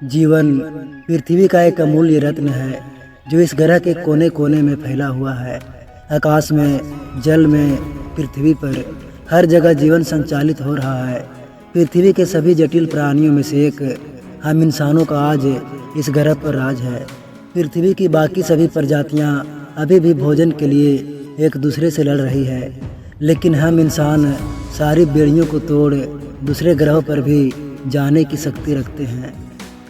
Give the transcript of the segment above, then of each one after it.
जीवन पृथ्वी का एक अमूल्य रत्न है जो इस ग्रह के कोने कोने में फैला हुआ है। आकाश में, जल में, पृथ्वी पर हर जगह जीवन संचालित हो रहा है। पृथ्वी के सभी जटिल प्राणियों में से एक हम इंसानों का आज इस ग्रह पर राज है। पृथ्वी की बाकी सभी प्रजातियां अभी भी भोजन के लिए एक दूसरे से लड़ रही है, लेकिन हम इंसान सारी बेड़ियों को तोड़ दूसरे ग्रहों पर भी जाने की शक्ति रखते हैं।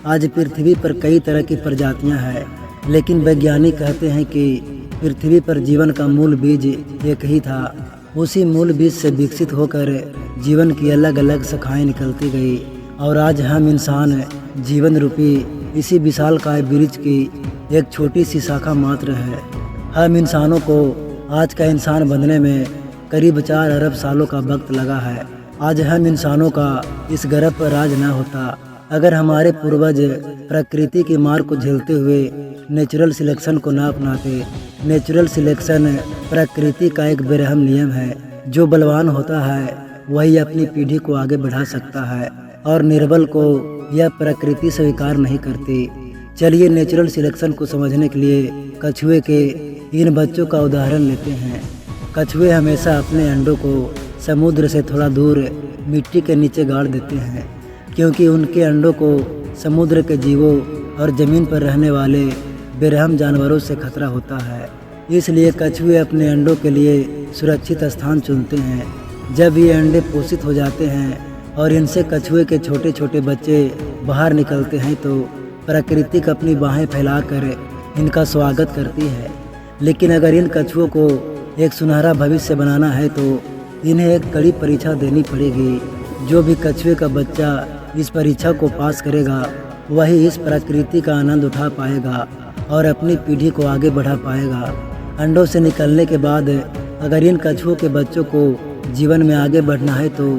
आज पृथ्वी पर कई तरह की प्रजातियां हैं, लेकिन वैज्ञानिक कहते हैं कि पृथ्वी पर जीवन का मूल बीज एक ही था। उसी मूल बीज से विकसित होकर जीवन की अलग अलग शाखाएं निकलती गई और आज हम इंसान जीवन रूपी इसी विशालकाय वृक्ष की एक छोटी सी शाखा मात्र है। हम इंसानों को आज का इंसान बनने में करीब 4 अरब सालों का वक्त लगा है। आज हम इंसानों का इस ग्रह पर राज न होता अगर हमारे पूर्वज प्रकृति की मार को झेलते हुए नेचुरल सिलेक्शन को न अपनाते। नेचुरल सिलेक्शन प्रकृति का एक बेरहम नियम है। जो बलवान होता है वही अपनी पीढ़ी को आगे बढ़ा सकता है और निर्बल को यह प्रकृति स्वीकार नहीं करती। चलिए नेचुरल सिलेक्शन को समझने के लिए कछुए के इन बच्चों का उदाहरण लेते हैं। कछुए हमेशा अपने अंडों को समुद्र से थोड़ा दूर मिट्टी के नीचे गाड़ देते हैं, क्योंकि उनके अंडों को समुद्र के जीवों और ज़मीन पर रहने वाले बेरहम जानवरों से खतरा होता है। इसलिए कछुए अपने अंडों के लिए सुरक्षित स्थान चुनते हैं। जब ये अंडे पोषित हो जाते हैं और इनसे कछुए के छोटे छोटे बच्चे बाहर निकलते हैं तो प्रकृति अपनी बाहें फैलाकर इनका स्वागत करती है। लेकिन अगर इन कछुओं को एक सुनहरा भविष्य बनाना है तो इन्हें एक कड़ी परीक्षा देनी पड़ेगी। जो भी कछुए का बच्चा इस परीक्षा को पास करेगा वही इस प्रकृति का आनंद उठा पाएगा और अपनी पीढ़ी को आगे बढ़ा पाएगा। अंडों से निकलने के बाद अगर इन कछुओं के बच्चों को जीवन में आगे बढ़ना है तो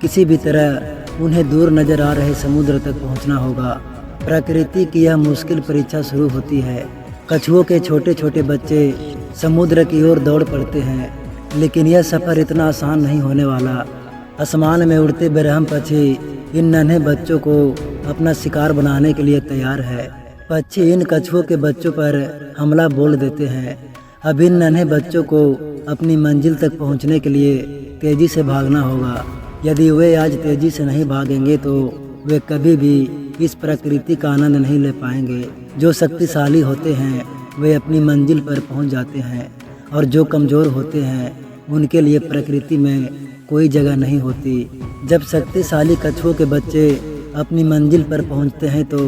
किसी भी तरह उन्हें दूर नजर आ रहे समुद्र तक पहुंचना होगा। प्रकृति की यह मुश्किल परीक्षा शुरू होती है। कछुओं के छोटे छोटे बच्चे समुद्र की ओर दौड़ पड़ते हैं, लेकिन यह सफ़र इतना आसान नहीं होने वाला। आसमान में उड़ते बेरहम पक्षी इन नन्हे बच्चों को अपना शिकार बनाने के लिए तैयार है। पक्षी इन कछुओं के बच्चों पर हमला बोल देते हैं। अब इन नन्हे बच्चों को अपनी मंजिल तक पहुंचने के लिए तेज़ी से भागना होगा। यदि वे आज तेज़ी से नहीं भागेंगे तो वे कभी भी इस प्रकृति का आनंद नहीं ले पाएंगे। जो शक्तिशाली होते हैं वे अपनी मंजिल पर पहुंच जाते हैं और जो कमज़ोर होते हैं उनके लिए प्रकृति में कोई जगह नहीं होती। जब शक्तिशाली कछुओं के बच्चे अपनी मंजिल पर पहुंचते हैं तो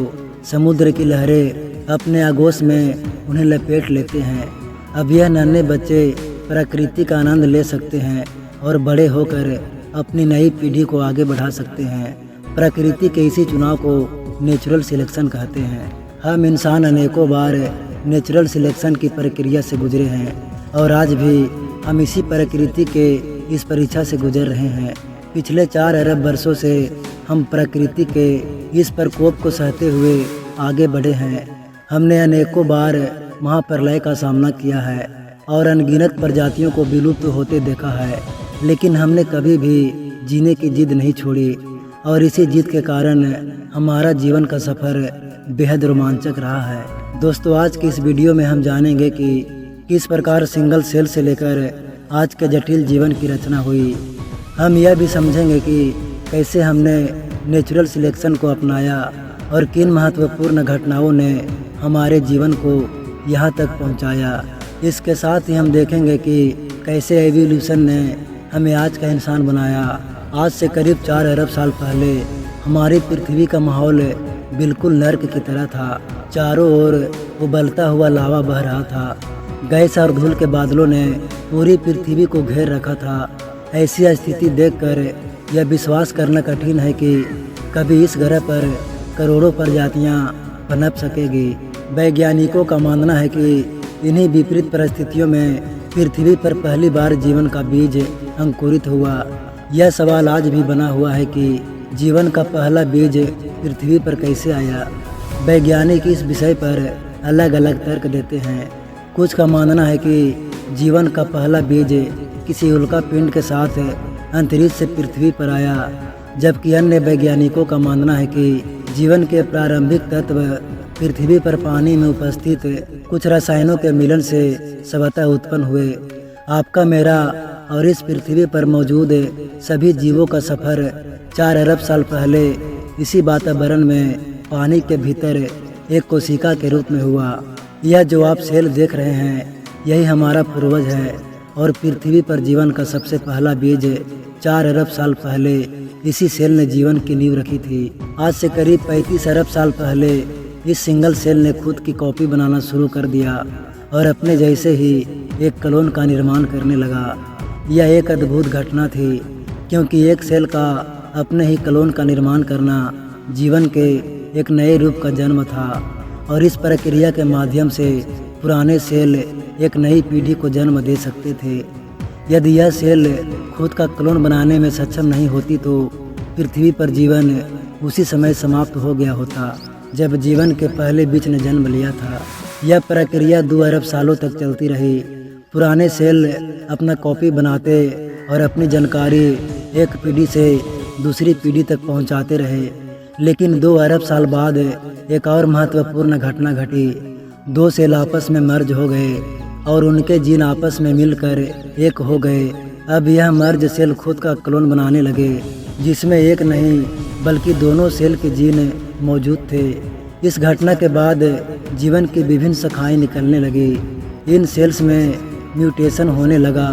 समुद्र की लहरें अपने आगोश में उन्हें लपेट लेते हैं। अब यह नन्हे बच्चे प्रकृति का आनंद ले सकते हैं और बड़े होकर अपनी नई पीढ़ी को आगे बढ़ा सकते हैं। प्रकृति के इसी चुनाव को नेचुरल सिलेक्शन कहते हैं। हम इंसान अनेकों बार नेचुरल सिलेक्शन की प्रक्रिया से गुजरे हैं और आज भी हम इसी प्रकृति के इस परीक्षा से गुजर रहे हैं। पिछले 4 अरब वर्षों से हम प्रकृति के इस प्रकोप को सहते हुए आगे बढ़े हैं। हमने अनेकों बार महाप्रलय का सामना किया है और अनगिनत प्रजातियों को विलुप्त होते देखा है, लेकिन हमने कभी भी जीने की जिद नहीं छोड़ी और इसी जिद के कारण हमारा जीवन का सफ़र बेहद रोमांचक रहा है। दोस्तों, आज की इस वीडियो में हम जानेंगे कि किस प्रकार सिंगल सेल से लेकर आज के जटिल जीवन की रचना हुई। हम यह भी समझेंगे कि कैसे हमने नेचुरल सिलेक्शन को अपनाया और किन महत्वपूर्ण घटनाओं ने हमारे जीवन को यहाँ तक पहुँचाया। इसके साथ ही हम देखेंगे कि कैसे एवोल्यूशन ने हमें आज का इंसान बनाया। आज से करीब 4 अरब साल पहले हमारी पृथ्वी का माहौल बिल्कुल नर्क की तरह था। चारों ओर उबलता हुआ लावा बह रहा था। गैस और धूल के बादलों ने पूरी पृथ्वी को घेर रखा था। ऐसी स्थिति देखकर यह विश्वास करना कठिन है कि कभी इस ग्रह पर करोड़ों प्रजातियां पनप सकेगी। वैज्ञानिकों का मानना है कि इन्हीं विपरीत परिस्थितियों में पृथ्वी पर पहली बार जीवन का बीज अंकुरित हुआ। यह सवाल आज भी बना हुआ है कि जीवन का पहला बीज पृथ्वी पर कैसे आया। वैज्ञानिक इस विषय पर अलग अलग तर्क देते हैं। कुछ का मानना है कि जीवन का पहला बीज किसी उल्का पिंड के साथ अंतरिक्ष से पृथ्वी पर आया, जबकि अन्य वैज्ञानिकों का मानना है कि जीवन के प्रारंभिक तत्व पृथ्वी पर पानी में उपस्थित कुछ रसायनों के मिलन से स्वतः उत्पन्न हुए। आपका, मेरा और इस पृथ्वी पर मौजूद सभी जीवों का सफ़र 4 अरब साल पहले इसी वातावरण में पानी के भीतर एक कोशिका के रूप में हुआ। यह जो आप सेल देख रहे हैं, यही हमारा पूर्वज है और पृथ्वी पर जीवन का सबसे पहला बीज 4 अरब साल पहले इसी सेल ने जीवन की नींव रखी थी। आज से करीब 35 अरब साल पहले इस सिंगल सेल ने खुद की कॉपी बनाना शुरू कर दिया और अपने जैसे ही एक क्लोन का निर्माण करने लगा। यह एक अद्भुत घटना थी, क्योंकि एक सेल का अपने ही क्लोन का निर्माण करना जीवन के एक नए रूप का जन्म था और इस प्रक्रिया के माध्यम से पुराने सेल एक नई पीढ़ी को जन्म दे सकते थे। यदि यह सेल खुद का क्लोन बनाने में सक्षम नहीं होती तो पृथ्वी पर जीवन उसी समय समाप्त हो गया होता जब जीवन के पहले बीज ने जन्म लिया था। यह प्रक्रिया 2 अरब सालों तक चलती रही। पुराने सेल अपना कॉपी बनाते और अपनी जानकारी एक पीढ़ी से दूसरी पीढ़ी तक पहुंचाते रहे। लेकिन 2 अरब साल बाद एक और महत्वपूर्ण घटना घटी। 2 सेल आपस में मर्ज हो गए और उनके जीन आपस में मिलकर एक हो गए। अब यह मर्ज सेल खुद का क्लोन बनाने लगे, जिसमें एक नहीं बल्कि दोनों सेल के जीन मौजूद थे। इस घटना के बाद जीवन की विभिन्न शाखाएं निकलने लगी। इन सेल्स में म्यूटेशन होने लगा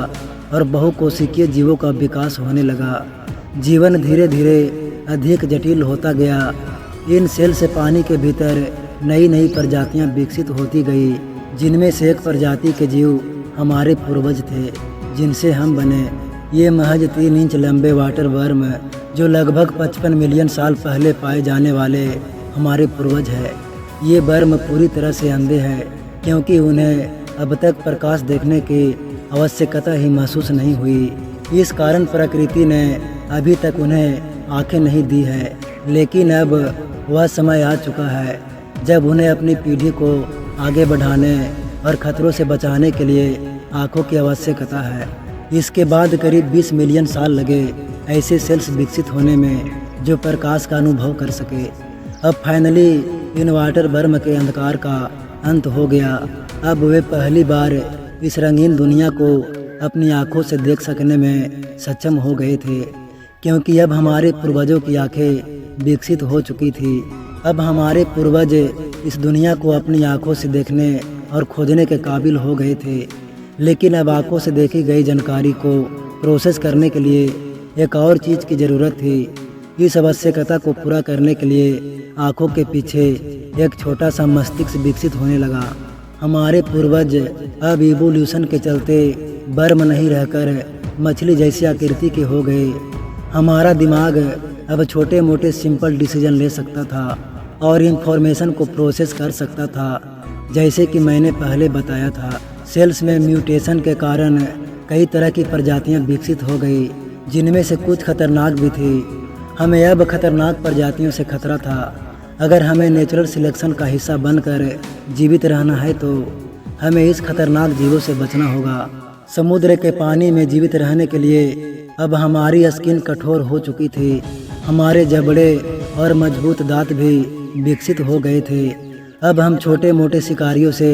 और बहुकोशिकीय जीवों का विकास होने लगा। जीवन धीरे धीरे अधिक जटिल होता गया। इन सेल से पानी के भीतर नई नई प्रजातियां विकसित होती गई, जिनमें से एक प्रजाति के जीव हमारे पूर्वज थे, जिनसे हम बने। ये महज 3 इंच लंबे वाटर वर्म, जो लगभग 55 मिलियन साल पहले पाए जाने वाले हमारे पूर्वज है। ये वर्म पूरी तरह से अंधे हैं, क्योंकि उन्हें अब तक प्रकाश देखने की आवश्यकता ही महसूस नहीं हुई। इस कारण प्रकृति ने अभी तक उन्हें आंखें नहीं दी है, लेकिन अब वह समय आ चुका है जब उन्हें अपनी पीढ़ी को आगे बढ़ाने और खतरों से बचाने के लिए आँखों की आवश्यकता है। इसके बाद करीब 20 मिलियन साल लगे ऐसे सेल्स विकसित होने में जो प्रकाश का अनुभव कर सके। अब फाइनली इन वाटर वर्म के अंधकार का अंत हो गया। अब वे पहली बार इस रंगीन दुनिया को अपनी आँखों से देख सकने में सक्षम हो गए थे, क्योंकि अब हमारे पूर्वजों की आँखें विकसित हो चुकी थी। अब हमारे पूर्वज इस दुनिया को अपनी आँखों से देखने और खोजने के काबिल हो गए थे। लेकिन अब आँखों से देखी गई जानकारी को प्रोसेस करने के लिए एक और चीज़ की ज़रूरत थी। इस आवश्यकता को पूरा करने के लिए आँखों के पीछे एक छोटा सा मस्तिष्क विकसित होने लगा। हमारे पूर्वज अब इवोल्यूशन के चलते वर्म नहीं रहकर मछली जैसी आकृति के हो गए। हमारा दिमाग अब छोटे मोटे सिंपल डिसीजन ले सकता था और इंफॉर्मेशन को प्रोसेस कर सकता था, जैसे कि मैंने पहले बताया था। सेल्स में म्यूटेशन के कारण कई तरह की प्रजातियां विकसित हो गई, जिनमें से कुछ खतरनाक भी थी। हमें अब खतरनाक प्रजातियों से खतरा था। अगर हमें नेचुरल सिलेक्शन का हिस्सा बनकर जीवित रहना है तो हमें इस खतरनाक जीवों से बचना होगा। समुद्र के पानी में जीवित रहने के लिए अब हमारी स्किन कठोर हो चुकी थी। हमारे जबड़े और मजबूत दांत भी विकसित हो गए थे। अब हम छोटे मोटे शिकारियों से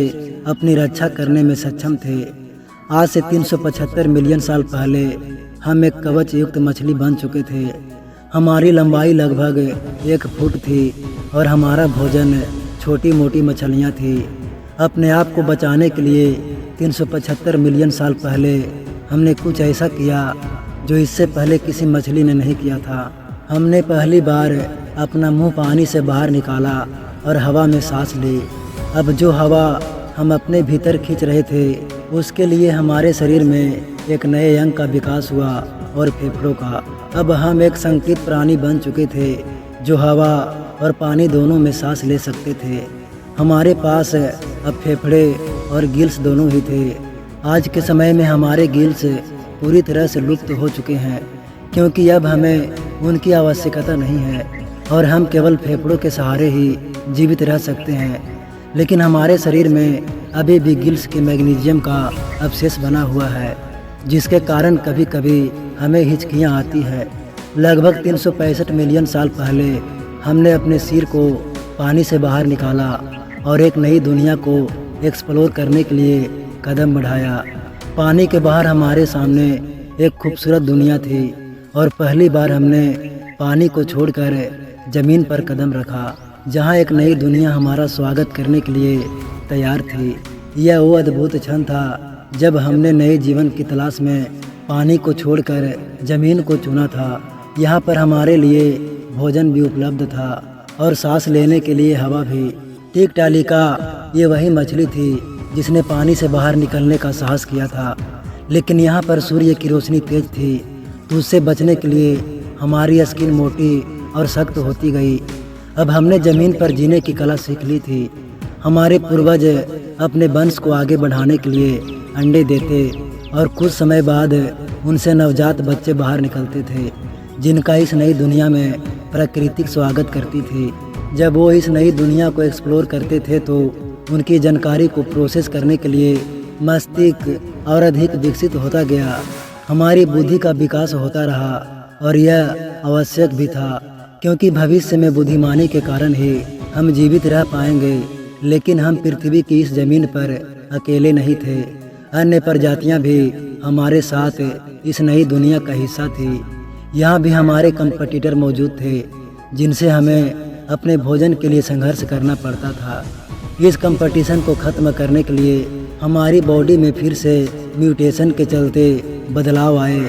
अपनी रक्षा करने में सक्षम थे। आज से 375 मिलियन साल पहले हम एक कवच युक्त मछली बन चुके थे। हमारी लंबाई लगभग 1 फुट थी और हमारा भोजन छोटी मोटी मछलियाँ थी। अपने आप को बचाने के लिए 375 मिलियन साल पहले हमने कुछ ऐसा किया जो इससे पहले किसी मछली ने नहीं किया था। हमने पहली बार अपना मुंह पानी से बाहर निकाला और हवा में सांस ली। अब जो हवा हम अपने भीतर खींच रहे थे, उसके लिए हमारे शरीर में एक नए अंग का विकास हुआ और फेफड़ों का। अब हम एक संकीर्ण प्राणी बन चुके थे जो हवा और पानी दोनों में सांस ले सकते थे। हमारे पास अब फेफड़े और गिल्स दोनों ही थे। आज के समय में हमारे गिल्स पूरी तरह से लुप्त हो चुके हैं, क्योंकि अब हमें उनकी आवश्यकता नहीं है और हम केवल फेफड़ों के सहारे ही जीवित रह सकते हैं। लेकिन हमारे शरीर में अभी भी गिल्स के मैग्नीशियम का अवशेष बना हुआ है, जिसके कारण कभी कभी हमें हिचकियाँ आती है। लगभग 365 मिलियन साल पहले हमने अपने सिर को पानी से बाहर निकाला और एक नई दुनिया को एक्सप्लोर करने के लिए कदम बढ़ाया। पानी के बाहर हमारे सामने एक खूबसूरत दुनिया थी और पहली बार हमने पानी को छोड़कर ज़मीन पर कदम रखा, जहां एक नई दुनिया हमारा स्वागत करने के लिए तैयार थी। यह वो अद्भुत क्षण था जब हमने नए जीवन की तलाश में पानी को छोड़कर ज़मीन को चुना था। यहाँ पर हमारे लिए भोजन भी उपलब्ध था और सांस लेने के लिए हवा भी। टिकटालिका ये वही मछली थी जिसने पानी से बाहर निकलने का साहस किया था, लेकिन यहाँ पर सूर्य की रोशनी तेज थी, तो उससे बचने के लिए हमारी स्किन मोटी और सख्त होती गई। अब हमने ज़मीन पर जीने की कला सीख ली थी। हमारे पूर्वज अपने वंश को आगे बढ़ाने के लिए अंडे देते और कुछ समय बाद उनसे नवजात बच्चे बाहर निकलते थे, जिनका इस नई दुनिया में प्राकृतिक स्वागत करती थी। जब वो इस नई दुनिया को एक्सप्लोर करते थे तो उनकी जानकारी को प्रोसेस करने के लिए मस्तिष्क और अधिक विकसित होता गया। हमारी बुद्धि का विकास होता रहा और यह आवश्यक भी था, क्योंकि भविष्य में बुद्धिमानी के कारण ही हम जीवित रह पाएंगे। लेकिन हम पृथ्वी की इस ज़मीन पर अकेले नहीं थे। अन्य प्रजातियां भी हमारे साथ इस नई दुनिया का हिस्सा थी। यहाँ भी हमारे कंपटीटर मौजूद थे, जिनसे हमें अपने भोजन के लिए संघर्ष करना पड़ता था। इस कंपटीशन को ख़त्म करने के लिए हमारी बॉडी में फिर से म्यूटेशन के चलते बदलाव आए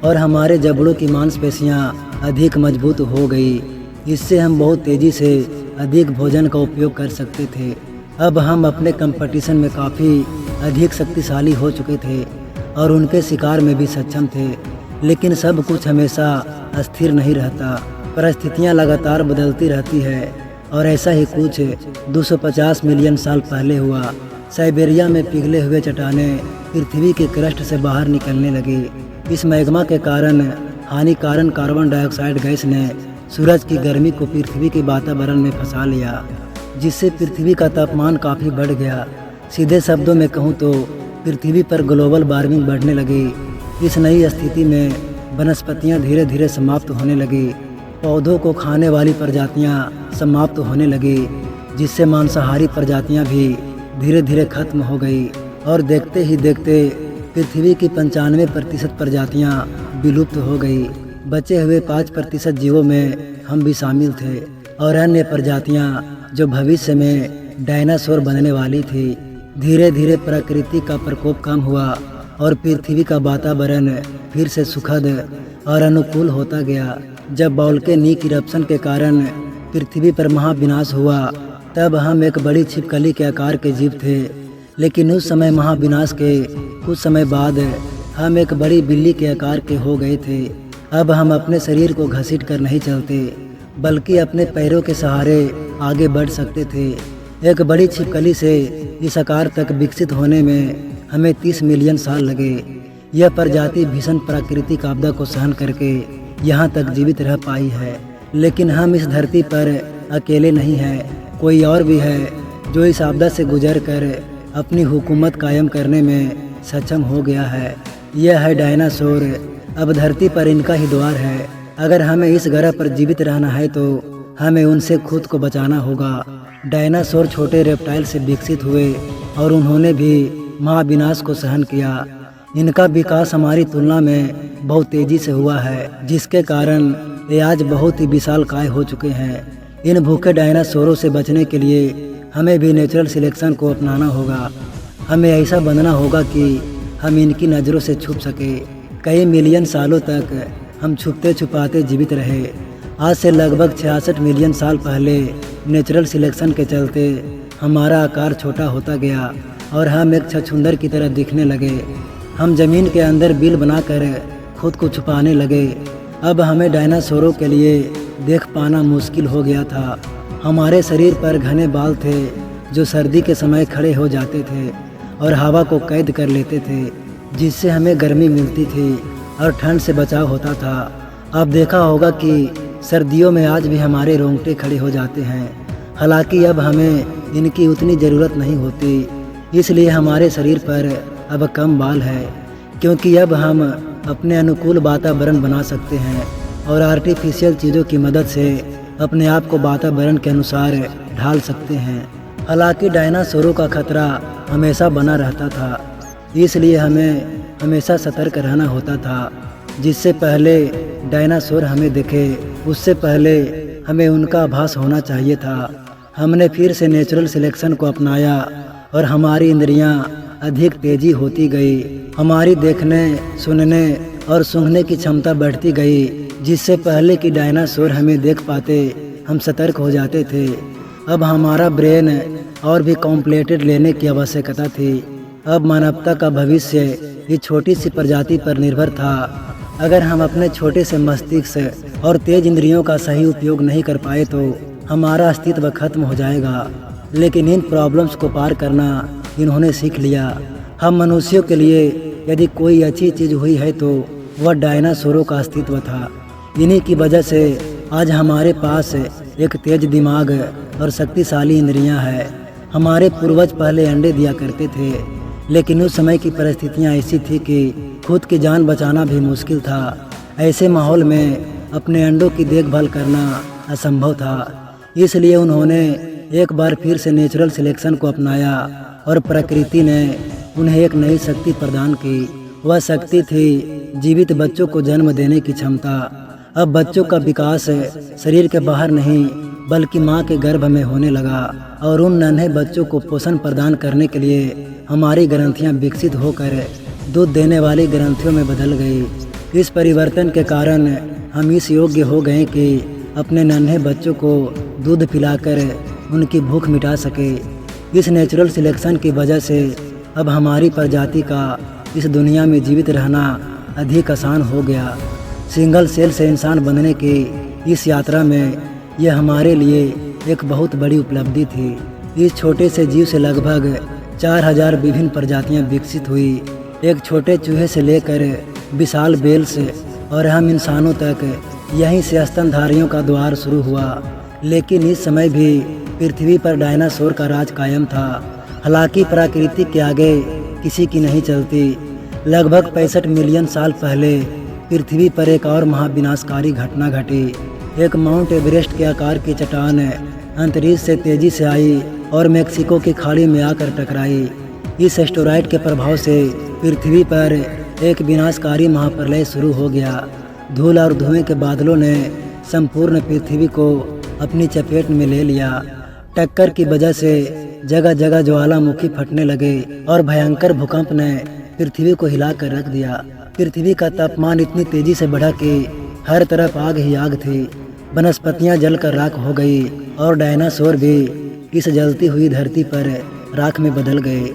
और हमारे जबड़ों की मांसपेशियां अधिक मजबूत हो गई। इससे हम बहुत तेज़ी से अधिक भोजन का उपयोग कर सकते थे। अब हम अपने कंपटीशन में काफ़ी अधिक शक्तिशाली हो चुके थे और उनके शिकार में भी सक्षम थे। लेकिन सब कुछ हमेशा अस्थिर नहीं रहता, परिस्थितियां लगातार बदलती रहती है और ऐसा ही कुछ 250 मिलियन साल पहले हुआ। साइबेरिया में पिघले हुए चट्टानें पृथ्वी के क्रस्ट से बाहर निकलने लगी। इस मैग्मा के कारण हानिकारक कार्बन डाइऑक्साइड गैस ने सूरज की गर्मी को पृथ्वी के वातावरण में फंसा लिया, जिससे पृथ्वी का तापमान काफ़ी बढ़ गया। सीधे शब्दों में कहूँ तो पृथ्वी पर ग्लोबल वार्मिंग बढ़ने लगी। इस नई स्थिति में वनस्पतियाँ धीरे धीरे समाप्त होने लगी, पौधों को खाने वाली प्रजातियाँ समाप्त होने लगी, जिससे मांसाहारी प्रजातियाँ भी धीरे धीरे खत्म हो गई। और देखते ही देखते पृथ्वी की 95% प्रजातियाँ विलुप्त हो गई। बचे हुए 5% जीवों में हम भी शामिल थे और अन्य प्रजातियां जो भविष्य में डायनासोर बनने वाली थी। धीरे धीरे प्रकृति का प्रकोप कम हुआ और पृथ्वी का वातावरण फिर से सुखद और अनुकूल होता गया। जब वोल्केनिक इरप्शन के कारण पृथ्वी पर महाविनाश हुआ, तब हम एक बड़ी छिपकली के आकार के जीव थे। लेकिन उस समय महाविनाश के कुछ समय बाद हम एक बड़ी बिल्ली के आकार के हो गए थे। अब हम अपने शरीर को घसीट कर नहीं चलते, बल्कि अपने पैरों के सहारे आगे बढ़ सकते थे। एक बड़ी छिपकली से इस आकार तक विकसित होने में हमें 30 मिलियन साल लगे। यह प्रजाति भीषण प्राकृतिक आपदा को सहन करके यहाँ तक जीवित रह पाई है। लेकिन हम इस धरती पर अकेले नहीं हैं, कोई और भी है जो इस आपदा से गुजर कर अपनी हुकूमत कायम करने में सक्षम हो गया है। यह है डायनासोर। अब धरती पर इनका ही द्वार है। अगर हमें इस ग्रह पर जीवित रहना है तो हमें उनसे खुद को बचाना होगा। डायनासोर छोटे रेप्टाइल से विकसित हुए और उन्होंने भी महाविनाश को सहन किया। इनका विकास हमारी तुलना में बहुत तेज़ी से हुआ है, जिसके कारण ये आज बहुत ही विशालकाय हो चुके हैं। इन भूखे डायनासोरों से बचने के लिए हमें भी नेचुरल सिलेक्शन को अपनाना होगा। हमें ऐसा बनना होगा कि हम इनकी नज़रों से छुप सके। कई मिलियन सालों तक हम छुपते छुपाते जीवित रहे। आज से लगभग 66 मिलियन साल पहले नेचुरल सिलेक्शन के चलते हमारा आकार छोटा होता गया और हम एक छछूंदर की तरह दिखने लगे। हम ज़मीन के अंदर बिल बनाकर खुद को छुपाने लगे। अब हमें डायनासोरों के लिए देख पाना मुश्किल हो गया था। हमारे शरीर पर घने बाल थे जो सर्दी के समय खड़े हो जाते थे और हवा को कैद कर लेते थे, जिससे हमें गर्मी मिलती थी और ठंड से बचाव होता था। आप देखा होगा कि सर्दियों में आज भी हमारे रोंगटे खड़े हो जाते हैं। हालांकि अब हमें इनकी उतनी ज़रूरत नहीं होती, इसलिए हमारे शरीर पर अब कम बाल है, क्योंकि अब हम अपने अनुकूल वातावरण बना सकते हैं और आर्टिफिशियल चीज़ों की मदद से अपने आप को वातावरण के अनुसार ढाल सकते हैं। हालांकि डायनासोरों का खतरा हमेशा बना रहता था, इसलिए हमें हमेशा सतर्क रहना होता था। जिससे पहले डायनासोर हमें दिखे उससे पहले हमें उनका आभास होना चाहिए था। हमने फिर से नेचुरल सिलेक्शन को अपनाया और हमारी इंद्रियां अधिक तेजी होती गई। हमारी देखने, सुनने और सूंघने की क्षमता बढ़ती गई। जिससे पहले कि डायनासोर हमें देख पाते हम सतर्क हो जाते थे। अब हमारा ब्रेन और भी कॉम्प्लेटेड लेने की आवश्यकता थी। अब मानवता का भविष्य इस छोटी सी प्रजाति पर निर्भर था। अगर हम अपने छोटे से मस्तिष्क और तेज इंद्रियों का सही उपयोग नहीं कर पाए तो हमारा अस्तित्व खत्म हो जाएगा। लेकिन इन प्रॉब्लम्स को पार करना इन्होंने सीख लिया। हम मनुष्यों के लिए यदि कोई अच्छी चीज़ हुई है तो वह डायनासोरों का अस्तित्व था। इन्हीं की वजह से आज हमारे पास एक तेज दिमाग और शक्तिशाली इंद्रियां हैं। हमारे पूर्वज पहले अंडे दिया करते थे, लेकिन उस समय की परिस्थितियां ऐसी थी कि खुद की जान बचाना भी मुश्किल था। ऐसे माहौल में अपने अंडों की देखभाल करना असंभव था। इसलिए उन्होंने एक बार फिर से नेचुरल सिलेक्शन को अपनाया और प्रकृति ने उन्हें एक नई शक्ति प्रदान की। वह शक्ति थी जीवित बच्चों को जन्म देने की क्षमता। अब बच्चों का विकास शरीर के बाहर नहीं बल्कि माँ के गर्भ में होने लगा और उन नन्हे बच्चों को पोषण प्रदान करने के लिए हमारी ग्रंथियाँ विकसित होकर दूध देने वाली ग्रंथियों में बदल गई। इस परिवर्तन के कारण हम इस योग्य हो गए कि अपने नन्हे बच्चों को दूध पिलाकर उनकी भूख मिटा सके। इस नेचुरल सिलेक्शन की वजह से अब हमारी प्रजाति का इस दुनिया में जीवित रहना अधिक आसान हो गया। सिंगल सेल से इंसान बनने की इस यात्रा में यह हमारे लिए एक बहुत बड़ी उपलब्धि थी। इस छोटे से जीव से लगभग 4000 विभिन्न प्रजातियां विकसित हुई। एक छोटे चूहे से लेकर विशाल बेल से और हम इंसानों तक यहीं से स्तनधारियों का द्वार शुरू हुआ। लेकिन इस समय भी पृथ्वी पर डायनासोर का राज कायम था। हालांकि प्रकृति के आगे किसी की नहीं चलती। लगभग 65 मिलियन साल पहले पृथ्वी पर एक और महाविनाशकारी घटना घटी। एक माउंट एवरेस्ट के आकार की चट्टान अंतरिक्ष से तेजी से आई और मेक्सिको की खाड़ी में आकर टकराई। इस एस्टेरॉयड के प्रभाव से पृथ्वी पर एक विनाशकारी महाप्रलय शुरू हो गया। धूल और धुएं के बादलों ने संपूर्ण पृथ्वी को अपनी चपेट में ले लिया। टक्कर की वजह से जगह जगह ज्वालामुखी फटने लगे और भयंकर भूकंप ने पृथ्वी को हिलाकर रख दिया। पृथ्वी का तापमान इतनी तेजी से बढ़ा कि हर तरफ आग ही आग थी। वनस्पतियां जलकर राख हो गई और डायनासोर भी इस जलती हुई धरती पर राख में बदल गए।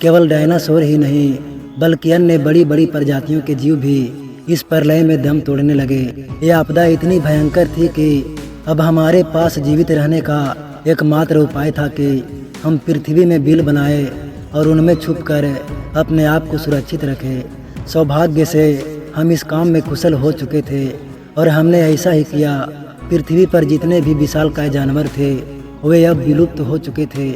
केवल डायनासोर ही नहीं बल्कि अन्य बड़ी बड़ी प्रजातियों के जीव भी इस प्रलय में दम तोड़ने लगे। यह आपदा इतनी भयंकर थी कि अब हमारे पास जीवित रहने का एकमात्र उपाय था कि हम पृथ्वी में बिल बनाए और उनमें छुपकर अपने आप को सुरक्षित रखें। सौभाग्य से हम इस काम में कुशल हो चुके थे और हमने ऐसा ही किया। पृथ्वी पर जितने भी विशालकाय जानवर थे वे अब विलुप्त हो चुके थे।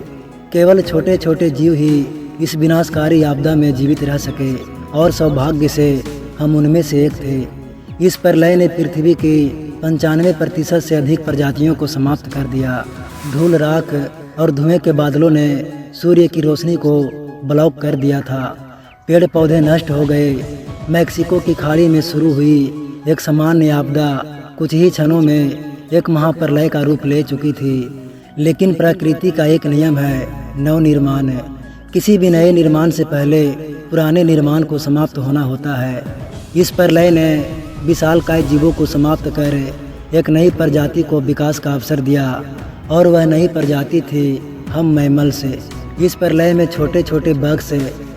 केवल छोटे छोटे जीव ही इस विनाशकारी आपदा में जीवित रह सके और सौभाग्य से हम उनमें से एक थे। इस प्रलय ने पृथ्वी की 95% से अधिक प्रजातियों को समाप्त कर दिया। धूल, राख और धुएं के बादलों ने सूर्य की रोशनी को ब्लॉक कर दिया था। पेड़ पौधे नष्ट हो गए। मैक्सिको की खाड़ी में शुरू हुई एक सामान्य आपदा कुछ ही क्षणों में एक महाप्रलय का रूप ले चुकी थी। लेकिन प्रकृति का एक नियम है, नवनिर्माण। किसी भी नए निर्माण से पहले पुराने निर्माण को समाप्त होना होता है। इस प्रलय ने विशालकाय जीवों को समाप्त कर एक नई प्रजाति को विकास का अवसर दिया और वह नई प्रजाति थी हम मैमल्स। इस प्रलय में छोटे छोटे बग्स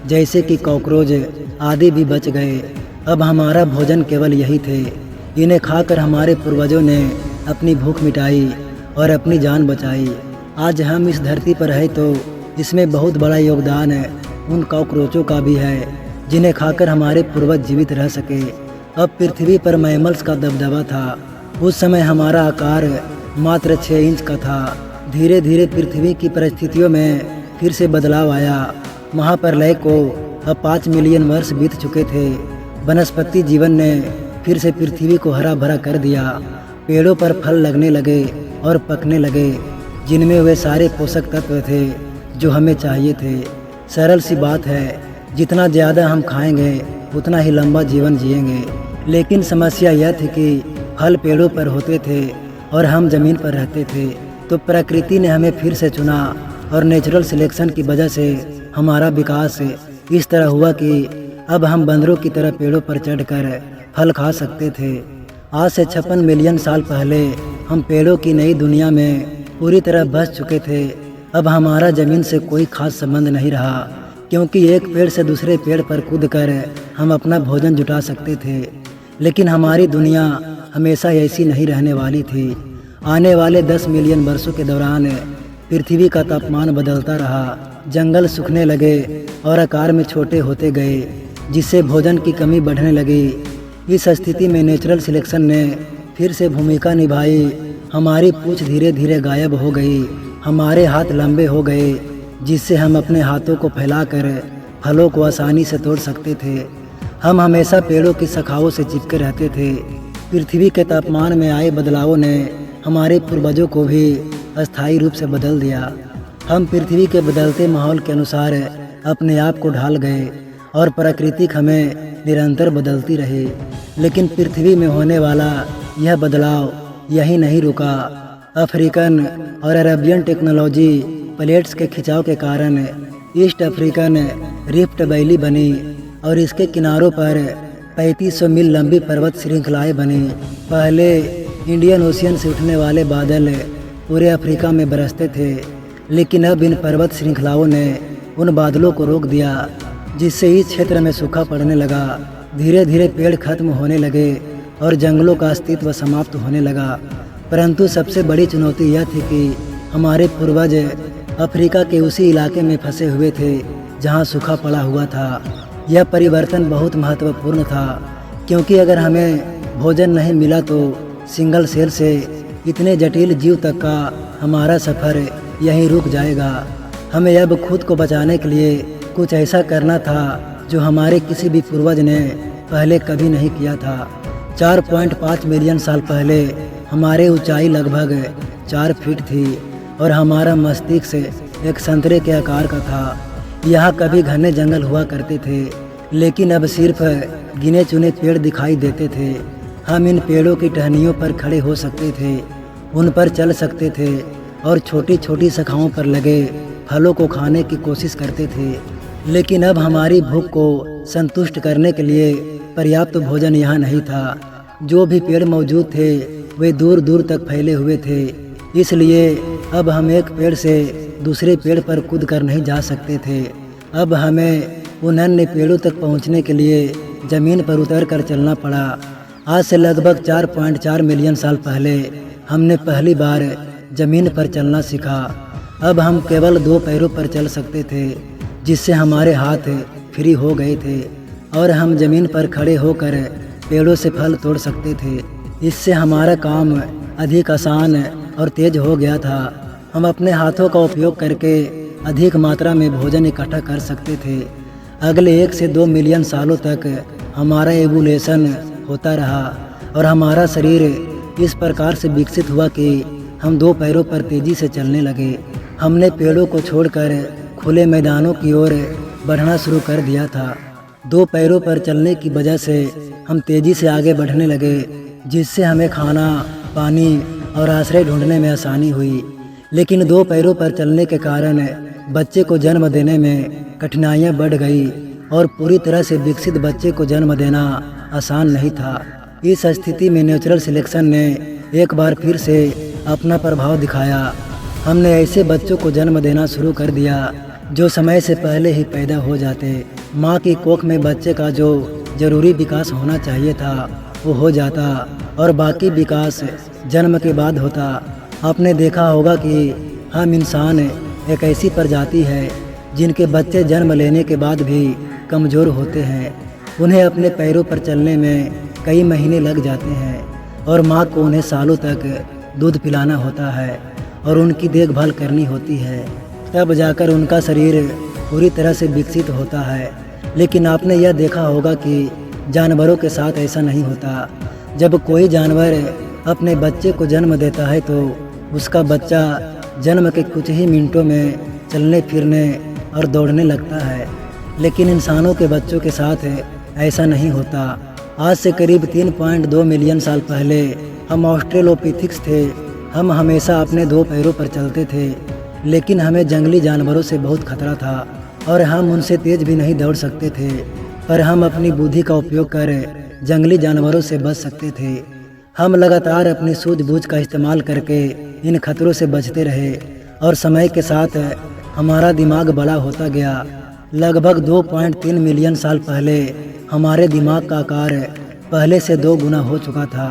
जैसे कि कॉकरोच आदि भी बच गए। अब हमारा भोजन केवल यही थे। इन्हें खाकर हमारे पूर्वजों ने अपनी भूख मिटाई और अपनी जान बचाई। आज हम इस धरती पर है तो इसमें बहुत बड़ा योगदान उन कॉकरोचों का भी है जिन्हें खाकर हमारे पूर्वज जीवित रह सके। अब पृथ्वी पर मैमल्स का दबदबा था। उस समय हमारा आकार मात्र 6 इंच का था। धीरे धीरे पृथ्वी की परिस्थितियों में फिर से बदलाव आया। महाप्रलय को अब 5 मिलियन वर्ष बीत चुके थे। वनस्पति जीवन ने फिर से पृथ्वी को हरा भरा कर दिया। पेड़ों पर फल लगने लगे और पकने लगे, जिनमें वे सारे पोषक तत्व थे जो हमें चाहिए थे। सरल सी बात है, जितना ज़्यादा हम खाएंगे उतना ही लंबा जीवन जिएंगे। लेकिन समस्या यह थी कि फल पेड़ों पर होते थे और हम ज़मीन पर रहते थे। तो प्रकृति ने हमें फिर से चुना और नेचुरल सिलेक्शन की वजह से हमारा विकास इस तरह हुआ कि अब हम बंदरों की तरह पेड़ों पर चढ़कर फल खा सकते थे। आज से 56 मिलियन साल पहले हम पेड़ों की नई दुनिया में पूरी तरह बस चुके थे। अब हमारा ज़मीन से कोई खास संबंध नहीं रहा, क्योंकि एक पेड़ से दूसरे पेड़ पर कूदकर हम अपना भोजन जुटा सकते थे। लेकिन हमारी दुनिया हमेशा ऐसी नहीं रहने वाली थी। आने वाले 10 मिलियन वर्षों के दौरान पृथ्वी का तापमान बदलता रहा, जंगल सूखने लगे और आकार में छोटे होते गए, जिससे भोजन की कमी बढ़ने लगी। इस स्थिति में नेचुरल सिलेक्शन ने फिर से भूमिका निभाई। हमारी पूंछ धीरे धीरे गायब हो गई, हमारे हाथ लंबे हो गए, जिससे हम अपने हाथों को फैलाकर फलों को आसानी से तोड़ सकते थे। हम हमेशा पेड़ों की शाखाओं से चिपके रहते थे। पृथ्वी के तापमान में आए बदलावों ने हमारे पूर्वजों को भी अस्थायी रूप से बदल दिया। हम पृथ्वी के बदलते माहौल के अनुसार अपने आप को ढाल गए और प्रकृति हमें निरंतर बदलती रही। लेकिन पृथ्वी में होने वाला यह बदलाव यही नहीं रुका। अफ्रीकन और अरेबियन टेक्नोलॉजी प्लेट्स के खिंचाव के कारण ईस्ट अफ्रीकन रिफ्ट वैली बनी और इसके किनारों पर 3500 मील लंबी पर्वत श्रृंखलाएं बनी। पहले इंडियन ओशियन से उठने वाले बादल पूरे अफ्रीका में बरसते थे, लेकिन अब इन पर्वत श्रृंखलाओं ने उन बादलों को रोक दिया, जिससे इस क्षेत्र में सूखा पड़ने लगा। धीरे धीरे पेड़ खत्म होने लगे और जंगलों का अस्तित्व समाप्त होने लगा। परंतु सबसे बड़ी चुनौती यह थी कि हमारे पूर्वज अफ्रीका के उसी इलाके में फंसे हुए थे जहां सूखा पड़ा हुआ था। यह परिवर्तन बहुत महत्वपूर्ण था, क्योंकि अगर हमें भोजन नहीं मिला तो सिंगल सेल से इतने जटिल जीव तक का हमारा सफ़र यहीं रुक जाएगा। हमें अब खुद को बचाने के लिए कुछ ऐसा करना था जो हमारे किसी भी पूर्वज ने पहले कभी नहीं किया था। 4.5 मिलियन साल पहले हमारी ऊंचाई लगभग 4 फीट थी और हमारा मस्तिष्क एक संतरे के आकार का था। यहाँ कभी घने जंगल हुआ करते थे, लेकिन अब सिर्फ गिने चुने पेड़ दिखाई देते थे। हम इन पेड़ों की टहनियों पर खड़े हो सकते थे, उन पर चल सकते थे और छोटी छोटी शाखाओं पर लगे फलों को खाने की कोशिश करते थे। लेकिन अब हमारी भूख को संतुष्ट करने के लिए पर्याप्त भोजन यहाँ नहीं था। जो भी पेड़ मौजूद थे वे दूर दूर तक फैले हुए थे, इसलिए अब हम एक पेड़ से दूसरे पेड़ पर कूद कर नहीं जा सकते थे। अब हमें उन अन्य पेड़ों तक पहुँचने के लिए ज़मीन पर उतर कर चलना पड़ा। आज से लगभग 4.4 मिलियन साल पहले हमने पहली बार ज़मीन पर चलना सीखा। अब हम केवल 2 पैरों पर चल सकते थे, जिससे हमारे हाथ फ्री हो गए थे और हम ज़मीन पर खड़े होकर पेड़ों से फल तोड़ सकते थे। इससे हमारा काम अधिक आसान और तेज हो गया था। हम अपने हाथों का उपयोग करके अधिक मात्रा में भोजन इकट्ठा कर सकते थे। अगले 1 से 2 मिलियन सालों तक हमारा एवोल्यूशन होता रहा और हमारा शरीर इस प्रकार से विकसित हुआ कि हम 2 पैरों पर तेज़ी से चलने लगे। हमने पेड़ों को छोड़कर खुले मैदानों की ओर बढ़ना शुरू कर दिया था। 2 पैरों पर चलने की वजह से हम तेज़ी से आगे बढ़ने लगे, जिससे हमें खाना, पानी और आश्रय ढूंढने में आसानी हुई। लेकिन 2 पैरों पर चलने के कारण बच्चे को जन्म देने में कठिनाइयाँ बढ़ गई और पूरी तरह से विकसित बच्चे को जन्म देना आसान नहीं था। इस स्थिति में नेचुरल सिलेक्शन ने एक बार फिर से अपना प्रभाव दिखाया। हमने ऐसे बच्चों को जन्म देना शुरू कर दिया जो समय से पहले ही पैदा हो जाते। माँ की कोख में बच्चे का जो जरूरी विकास होना चाहिए था वो हो जाता और बाकी विकास जन्म के बाद होता। आपने देखा होगा कि हम इंसान एक ऐसी प्रजाति है जिनके बच्चे जन्म लेने के बाद भी कमज़ोर होते हैं। उन्हें अपने पैरों पर चलने में कई महीने लग जाते हैं और माँ को उन्हें सालों तक दूध पिलाना होता है और उनकी देखभाल करनी होती है। तब जाकर उनका शरीर पूरी तरह से विकसित होता है। लेकिन आपने यह देखा होगा कि जानवरों के साथ ऐसा नहीं होता। जब कोई जानवर अपने बच्चे को जन्म देता है तो उसका बच्चा जन्म के कुछ ही मिनटों में चलने फिरने और दौड़ने लगता है। लेकिन इंसानों के बच्चों के साथ ऐसा नहीं होता। आज से करीब 3.2 मिलियन साल पहले हम ऑस्ट्रेलोपिथिक्स थे। हम हमेशा अपने 2 पैरों पर चलते थे, लेकिन हमें जंगली जानवरों से बहुत खतरा था और हम उनसे तेज भी नहीं दौड़ सकते थे। पर हम अपनी बुद्धि का उपयोग कर जंगली जानवरों से बच सकते थे। हम लगातार अपनी सूझबूझ का इस्तेमाल करके इन खतरों से बचते रहे और समय के साथ हमारा दिमाग बड़ा होता गया। लगभग 2.3 मिलियन साल पहले हमारे दिमाग का आकार पहले से 2 गुना हो चुका था।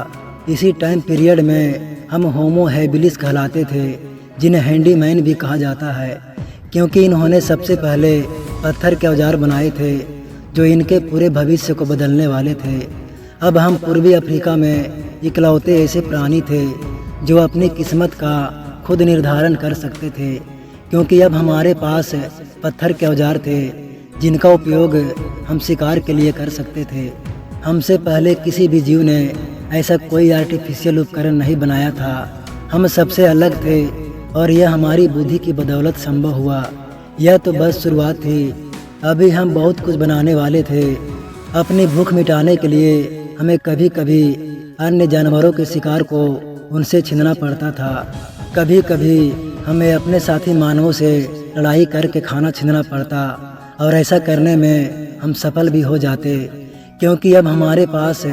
इसी टाइम पीरियड में हम होमो हैबिलिस कहलाते थे, जिन्हें हैंडीमैन भी कहा जाता है, क्योंकि इन्होंने सबसे पहले पत्थर के औजार बनाए थे जो इनके पूरे भविष्य को बदलने वाले थे। अब हम पूर्वी अफ्रीका में इकलौते ऐसे प्राणी थे जो अपनी किस्मत का खुद निर्धारण कर सकते थे, क्योंकि अब हमारे पास पत्थर के औजार थे जिनका उपयोग हम शिकार के लिए कर सकते थे। हमसे पहले किसी भी जीव ने ऐसा कोई आर्टिफिशियल उपकरण नहीं बनाया था। हम सबसे अलग थे और यह हमारी बुद्धि की बदौलत संभव हुआ। यह तो बस शुरुआत थी, अभी हम बहुत कुछ बनाने वाले थे। अपनी भूख मिटाने के लिए हमें कभी कभी अन्य जानवरों के शिकार को उनसे छीनना पड़ता था। कभी कभी हमें अपने साथी मानवों से लड़ाई करके खाना छीनना पड़ता और ऐसा करने में हम सफल भी हो जाते, क्योंकि अब हमारे पास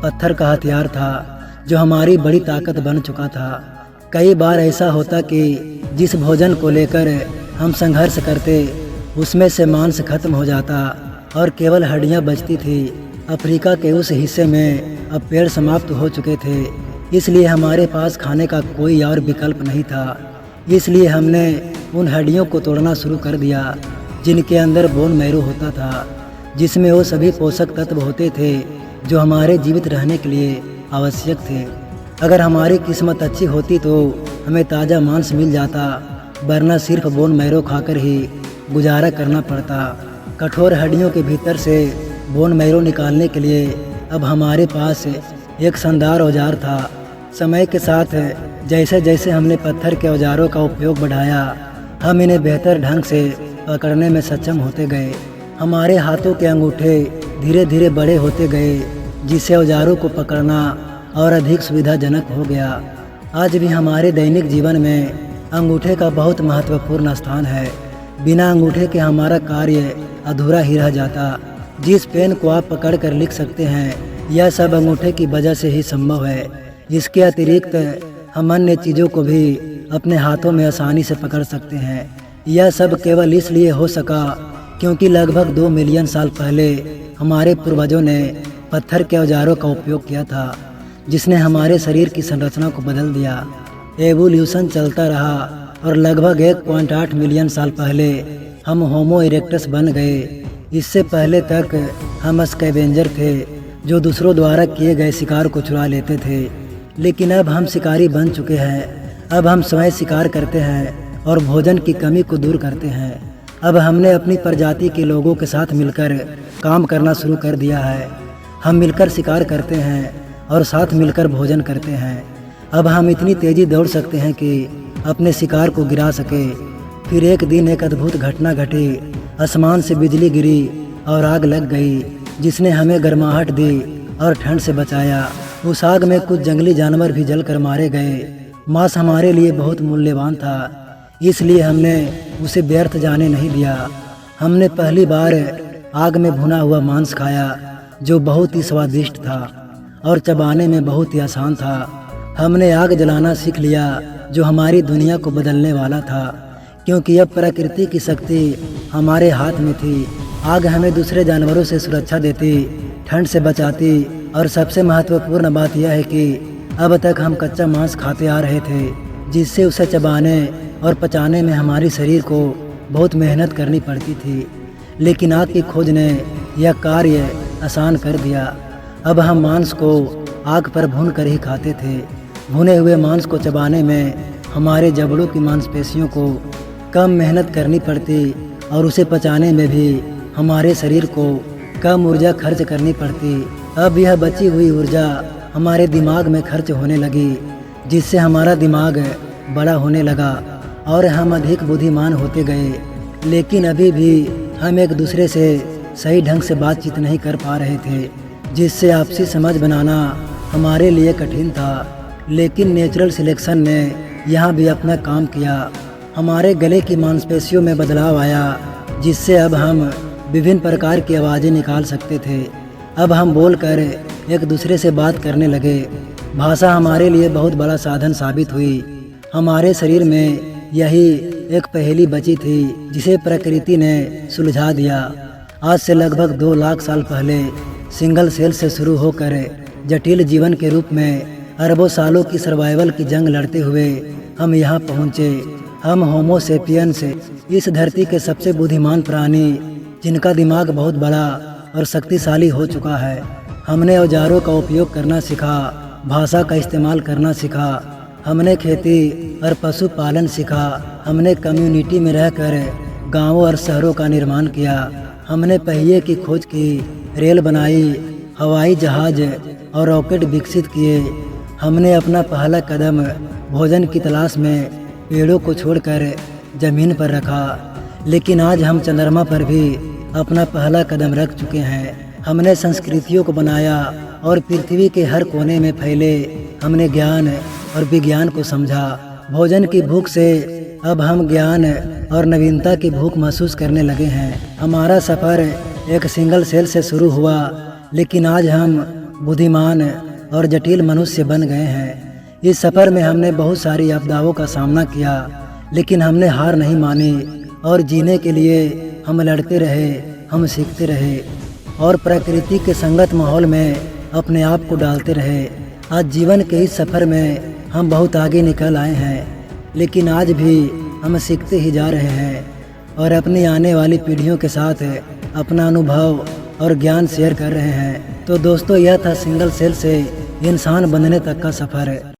पत्थर का हथियार था जो हमारी बड़ी ताकत बन चुका था। कई बार ऐसा होता कि जिस भोजन को लेकर हम संघर्ष करते उसमें से मांस खत्म हो जाता और केवल हड्डियां बचती थी। अफ्रीका के उस हिस्से में अब पेड़ समाप्त हो चुके थे, इसलिए हमारे पास खाने का कोई और विकल्प नहीं था। इसलिए हमने उन हड्डियों को तोड़ना शुरू कर दिया जिनके अंदर बोन मैरो होता था, जिसमें वो सभी पोषक तत्व होते थे जो हमारे जीवित रहने के लिए आवश्यक थे। अगर हमारी किस्मत अच्छी होती तो हमें ताज़ा मांस मिल जाता, वरना सिर्फ बोन मैरो खाकर ही गुजारा करना पड़ता। कठोर हड्डियों के भीतर से बोन मैरो निकालने के लिए अब हमारे पास एक शानदार औजार था। समय के साथ जैसे जैसे हमने पत्थर के औजारों का उपयोग बढ़ाया, हम इन्हें बेहतर ढंग से पकड़ने में सक्षम होते गए। हमारे हाथों के अंगूठे धीरे धीरे बड़े होते गए, जिससे औजारों को पकड़ना और अधिक सुविधाजनक हो गया। आज भी हमारे दैनिक जीवन में अंगूठे का बहुत महत्वपूर्ण स्थान है। बिना अंगूठे के हमारा कार्य अधूरा ही रह जाता। जिस पेन को आप पकड़ कर लिख सकते हैं, यह सब अंगूठे की वजह से ही संभव है। इसके अतिरिक्त हम अन्य चीज़ों को भी अपने हाथों में आसानी से पकड़ सकते हैं। यह सब केवल इसलिए हो सका क्योंकि लगभग 2 मिलियन साल पहले हमारे पूर्वजों ने पत्थर के औजारों का उपयोग किया था, जिसने हमारे शरीर की संरचना को बदल दिया। एवोल्यूशन चलता रहा और लगभग 1.8 मिलियन साल पहले हम होमो इरेक्टस बन गए। इससे पहले तक हम स्कैवेंजर थे जो दूसरों द्वारा किए गए शिकार को चुरा लेते थे, लेकिन अब हम शिकारी बन चुके हैं। अब हम स्वयं शिकार करते हैं और भोजन की कमी को दूर करते हैं। अब हमने अपनी प्रजाति के लोगों के साथ मिलकर काम करना शुरू कर दिया है। हम मिलकर शिकार करते हैं और साथ मिलकर भोजन करते हैं। अब हम इतनी तेज़ी दौड़ सकते हैं कि अपने शिकार को गिरा सके। फिर एक दिन एक अद्भुत घटना घटी। आसमान से बिजली गिरी और आग लग गई, जिसने हमें गर्माहट दी और ठंड से बचाया। उस आग में कुछ जंगली जानवर भी जलकर मारे गए। मांस हमारे लिए बहुत मूल्यवान था, इसलिए हमने उसे व्यर्थ जाने नहीं दिया। हमने पहली बार आग में भुना हुआ मांस खाया, जो बहुत ही स्वादिष्ट था और चबाने में बहुत ही आसान था। हमने आग जलाना सीख लिया, जो हमारी दुनिया को बदलने वाला था, क्योंकि अब प्रकृति की शक्ति हमारे हाथ में थी। आग हमें दूसरे जानवरों से सुरक्षा देती, ठंड से बचाती और सबसे महत्वपूर्ण बात यह है कि अब तक हम कच्चा मांस खाते आ रहे थे, जिससे उसे चबाने और पचाने में हमारे शरीर को बहुत मेहनत करनी पड़ती थी। लेकिन आग की खोज ने यह कार्य आसान कर दिया। अब हम मांस को आग पर भून कर ही खाते थे। भुने हुए मांस को चबाने में हमारे जबड़ों की मांसपेशियों को कम मेहनत करनी पड़ती और उसे पचाने में भी हमारे शरीर को कम ऊर्जा खर्च करनी पड़ती। अब यह बची हुई ऊर्जा हमारे दिमाग में खर्च होने लगी, जिससे हमारा दिमाग बड़ा होने लगा और हम अधिक बुद्धिमान होते गए। लेकिन अभी भी हम एक दूसरे से सही ढंग से बातचीत नहीं कर पा रहे थे, जिससे आपसी समझ बनाना हमारे लिए कठिन था। लेकिन नेचुरल सिलेक्शन ने यहाँ भी अपना काम किया। हमारे गले की मांसपेशियों में बदलाव आया, जिससे अब हम विभिन्न प्रकार की आवाज़ें निकाल सकते थे। अब हम बोलकर एक दूसरे से बात करने लगे। भाषा हमारे लिए बहुत बड़ा साधन साबित हुई। हमारे शरीर में यही एक पहेली बची थी, जिसे प्रकृति ने सुलझा दिया। आज से लगभग 2 लाख साल पहले सिंगल सेल से शुरू होकर जटिल जीवन के रूप में अरबों सालों की सर्वाइवल की जंग लड़ते हुए हम यहाँ पहुँचे। हम होमो सेपियंस, इस धरती के सबसे बुद्धिमान प्राणी, जिनका दिमाग बहुत बड़ा और शक्तिशाली हो चुका है। हमने औजारों का उपयोग करना सीखा, भाषा का इस्तेमाल करना सीखा, हमने खेती और पशुपालन सीखा, हमने कम्युनिटी में रहकर गांवों और शहरों का निर्माण किया, हमने पहिए की खोज की, रेल बनाई, हवाई जहाज और रॉकेट विकसित किए। हमने अपना पहला कदम भोजन की तलाश में पेड़ों को छोड़कर ज़मीन पर रखा। लेकिन आज हम चंद्रमा पर भी अपना पहला कदम रख चुके हैं। हमने संस्कृतियों को बनाया और पृथ्वी के हर कोने में फैले हमने ज्ञान और विज्ञान को समझा। भोजन की भूख से अब हम ज्ञान और नवीनता की भूख महसूस करने लगे हैं। हमारा सफ़र एक सिंगल सेल से शुरू हुआ, लेकिन आज हम बुद्धिमान और जटिल मनुष्य बन गए हैं। इस सफ़र में हमने बहुत सारी आपदाओं का सामना किया, लेकिन हमने हार नहीं मानी और जीने के लिए हम लड़ते रहे, हम सीखते रहे और प्रकृति के संगत माहौल में अपने आप को डालते रहे। आज जीवन के इस सफ़र में हम बहुत आगे निकल आए हैं, लेकिन आज भी हम सीखते ही जा रहे हैं और अपनी आने वाली पीढ़ियों के साथ अपना अनुभव और ज्ञान शेयर कर रहे हैं। तो दोस्तों, यह था सिंगल सेल से इंसान बनने तक का सफ़र।